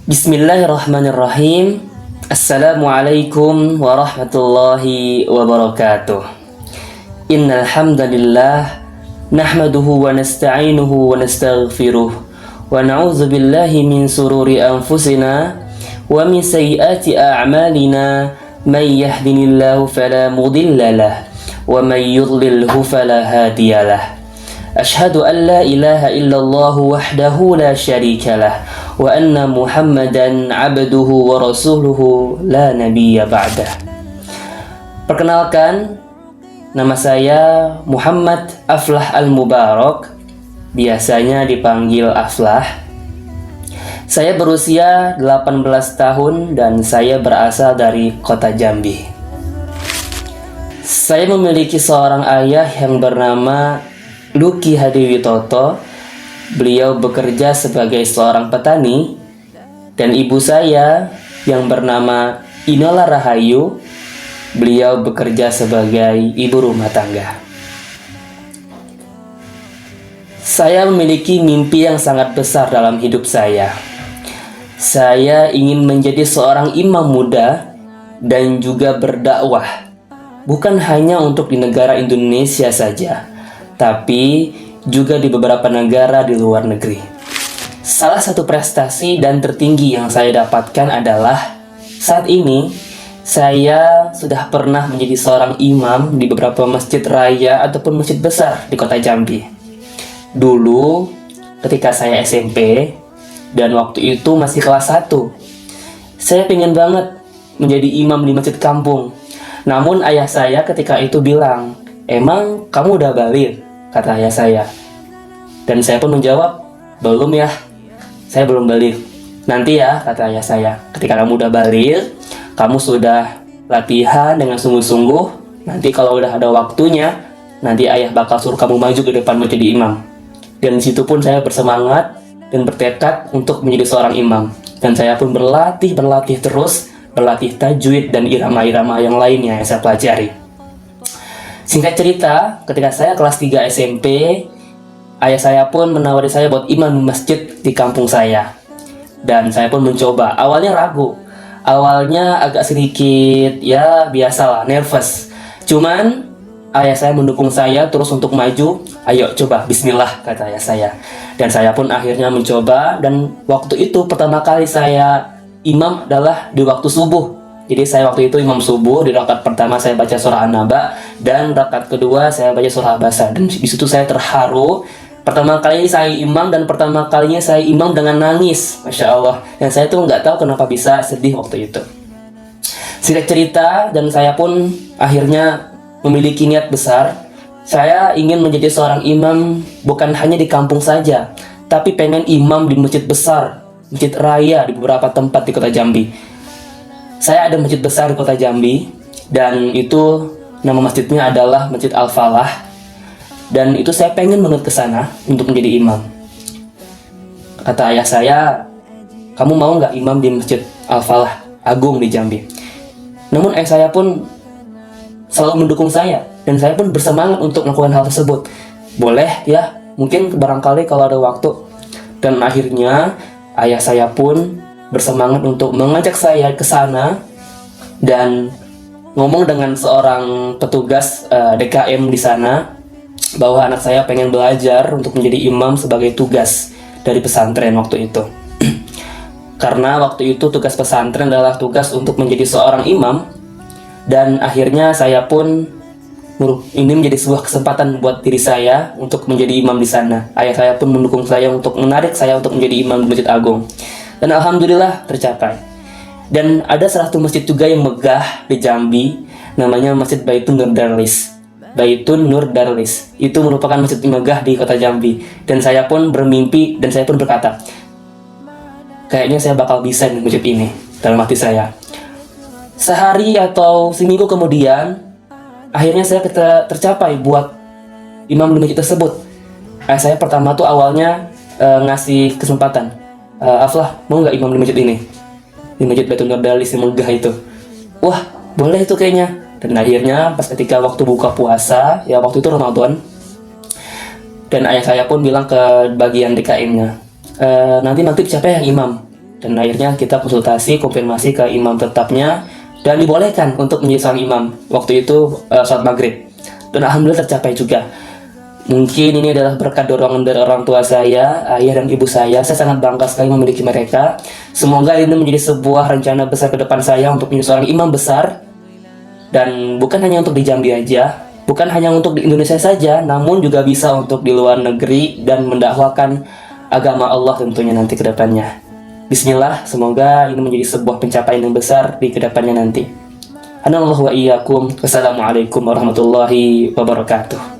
Bismillahirrahmanirrahim. Assalamualaikum warahmatullahi wabarakatuh. Innal hamdalillah nahmaduhu wa nasta'inuhu wa nastaghfiruh wa na'udzu billahi min sururi anfusina wa min sayyiati a'malina may yahdihillahu fala mudilla lahu wa may yudlilhu fala hadiyalah. Ashhadu an la ilaha illallah wahdahu la syarika lah wa anna Muhammadan abduhu wa rasuluhu la nabiyya ba'dah. Perkenalkan, nama saya Muhammad Aflah Al-Mubarak, biasanya dipanggil Aflah. Saya berusia 18 tahun dan saya berasal dari kota Jambi. Saya memiliki seorang ayah yang bernama Luki Hadiwitoto. Beliau bekerja sebagai seorang petani, dan ibu saya yang bernama Inola Rahayu, beliau bekerja sebagai ibu rumah tangga. Saya memiliki mimpi yang sangat besar dalam hidup saya. Saya ingin menjadi seorang imam muda dan juga berdakwah, bukan hanya untuk di negara Indonesia saja, tapi juga di beberapa negara di luar negeri. Salah satu prestasi dan tertinggi yang saya dapatkan adalah saat ini saya sudah pernah menjadi seorang imam di beberapa masjid raya ataupun masjid besar di kota Jambi. Dulu ketika saya SMP dan waktu itu masih kelas 1, saya pengen banget menjadi imam di masjid kampung. Namun ayah saya ketika itu bilang, "Emang kamu udah balik?" kata ayah saya. Dan saya pun menjawab, "Belum ya, saya belum balik." "Nanti ya," kata ayah saya, "ketika kamu udah balik, kamu sudah latihan dengan sungguh-sungguh, nanti kalau udah ada waktunya, nanti ayah bakal suruh kamu maju ke depan menjadi imam." Dan disitu pun saya bersemangat dan bertekad untuk menjadi seorang imam. Dan saya pun berlatih terus, berlatih tajwid dan irama-irama yang lainnya yang saya pelajari. Singkat cerita, ketika saya kelas 3 SMP, ayah saya pun menawari saya buat imam masjid di kampung saya. Dan saya pun mencoba. Awalnya ragu. Awalnya agak sedikit, ya biasalah, nervous. Cuman, ayah saya mendukung saya terus untuk maju. "Ayo coba, bismillah," kata ayah saya. Dan saya pun akhirnya mencoba. Dan waktu itu pertama kali saya imam adalah di waktu subuh. Jadi saya waktu itu imam subuh. Di rakaat pertama saya baca surah An-Naba, dan rakaat kedua saya baca surah Abasa. Dan di situ saya terharu. Pertama kali saya imam, dan pertama kalinya saya imam dengan nangis, masya Allah. Dan saya tuh nggak tahu kenapa bisa sedih waktu itu. Singkat cerita, dan saya pun akhirnya memiliki niat besar. Saya ingin menjadi seorang imam bukan hanya di kampung saja, tapi pengen imam di masjid besar, masjid raya di beberapa tempat di kota Jambi. Saya ada masjid besar di kota Jambi, dan itu nama masjidnya adalah Masjid Al-Falah. Dan itu saya pengen banget ke sana untuk menjadi imam. Kata ayah saya, "Kamu mau nggak imam di Masjid Al-Falah Agung di Jambi?" Namun ayah saya pun selalu mendukung saya, dan saya pun bersemangat untuk melakukan hal tersebut. "Boleh ya, mungkin barangkali kalau ada waktu." Dan akhirnya ayah saya pun bersemangat untuk mengajak saya ke sana dan ngomong dengan seorang petugas DKM di sana bahwa anak saya pengen belajar untuk menjadi imam sebagai tugas dari pesantren waktu itu. Karena waktu itu tugas pesantren adalah tugas untuk menjadi seorang imam, dan akhirnya saya pun ini menjadi sebuah kesempatan buat diri saya untuk menjadi imam di sana. Ayah saya pun mendukung saya untuk menarik saya untuk menjadi imam di Masjid Agung. Dan alhamdulillah tercapai. Dan ada salah satu masjid juga yang megah di Jambi, namanya Masjid Baitun Nur Darlis. Baitun Nur Darlis itu merupakan masjid megah di kota Jambi. Dan saya pun bermimpi, dan saya pun berkata, kayaknya saya bakal bisa di masjid ini dalam hati saya. Sehari atau seminggu kemudian, akhirnya saya tercapai buat imam di masjid tersebut. Saya pertama tuh awalnya ngasih kesempatan, "Aflah, mau nggak imam di masjid ini? Di Masjid Baitun Nur Darlis yang megah itu." "Wah, boleh itu kayaknya." Dan akhirnya pas ketika waktu buka puasa, ya waktu itu Ramadan, dan ayah saya pun bilang ke bagian DKM-nya, nanti siapa yang imam. Dan akhirnya kita konfirmasi ke imam tetapnya, dan dibolehkan untuk menjadi seorang imam. Waktu itu sholat maghrib, dan alhamdulillah tercapai juga. Mungkin ini adalah berkat dorongan dari orang tua saya, ayah dan ibu saya. Saya sangat bangga sekali memiliki mereka. Semoga ini menjadi sebuah rencana besar ke depan saya untuk menjadi seorang imam besar. Dan bukan hanya untuk di Jambi aja, bukan hanya untuk di Indonesia saja, namun juga bisa untuk di luar negeri dan mendakwakan agama Allah tentunya nanti ke depannya. Bismillah, semoga ini menjadi sebuah pencapaian yang besar di kedepannya nanti. Anallahu wa iyyakum. Wassalamualaikum warahmatullahi wabarakatuh.